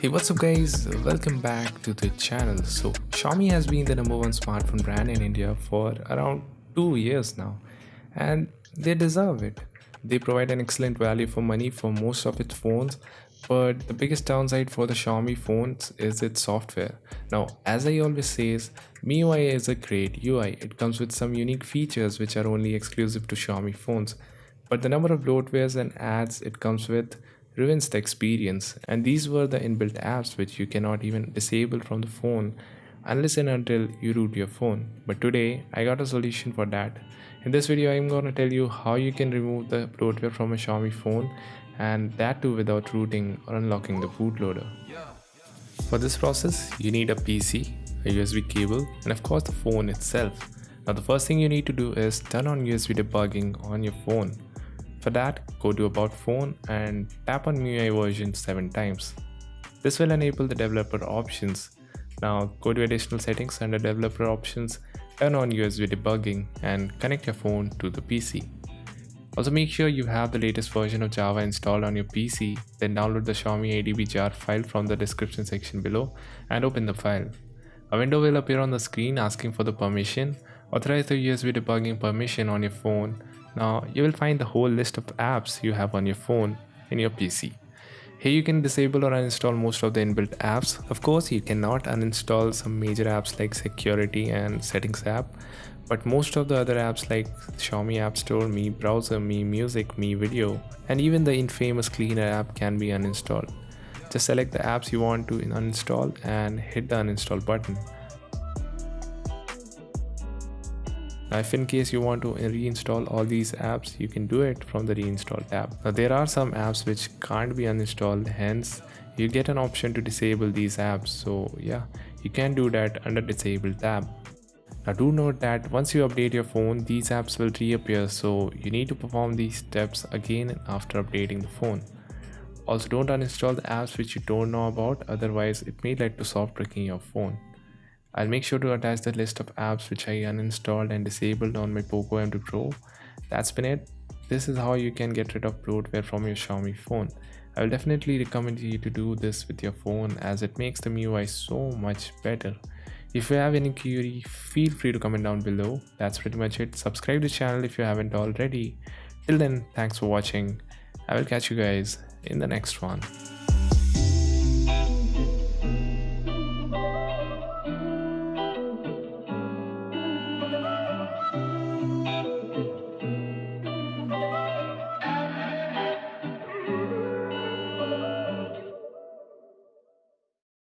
Hey, what's up guys? Welcome back to the channel. So Xiaomi has been the number one smartphone brand in India for around 2 years now, and they deserve it. They provide an excellent value for money for most of its phones, but the biggest downside for the Xiaomi phones is its software. Now, as I always says, MIUI is a great UI. It comes with some unique features which are only exclusive to Xiaomi phones, but the number of bloatwares and ads it comes with ruins the experience. And these were the inbuilt apps which you cannot even disable from the phone unless and until you root your phone. But today I got a solution for that. In this video I'm going to tell you how you can remove the bloatware from a Xiaomi phone, and that too without rooting or unlocking the bootloader. For this process you need a PC, a USB cable, and of course the phone itself. Now the first thing you need to do is turn on USB debugging on your phone. For that, go to About Phone and tap on MIUI version 7 times. This will enable the developer options. Now go to Additional Settings under Developer Options, turn on USB debugging and connect your phone to the PC. Also make sure you have the latest version of Java installed on your PC, then download the Xiaomi ADB jar file from the description section below and open the file. A window will appear on the screen asking for the permission. Authorize the USB debugging permission on your phone. Now you will find the whole list of apps you have on your phone in your PC. Here you can disable or uninstall most of the inbuilt apps. Of course, you cannot uninstall some major apps like security and settings app, but most of the other apps like Xiaomi App Store, Mi Browser, Mi Music, Mi Video, and even the infamous Cleaner app can be uninstalled. Just select the apps you want to uninstall and hit the uninstall button. Now, if in case you want to reinstall all these apps, you can do it from the reinstall tab. Now there are some apps which can't be uninstalled, hence you get an option to disable these apps. So yeah, you can do that under disable tab. Now do note that once you update your phone, these apps will reappear, so you need to perform these steps again after updating the phone. Also, don't uninstall the apps which you don't know about, otherwise it may lead to soft bricking your phone. I'll make sure to attach the list of apps which I uninstalled and disabled on my Poco M2 Pro. That's been it. This is how you can get rid of bloatware from your Xiaomi phone. I will definitely recommend you to do this with your phone as it makes the MIUI so much better. If you have any query, feel free to comment down below. That's pretty much it. Subscribe to the channel if you haven't already. Till then, thanks for watching. I will catch you guys in the next one.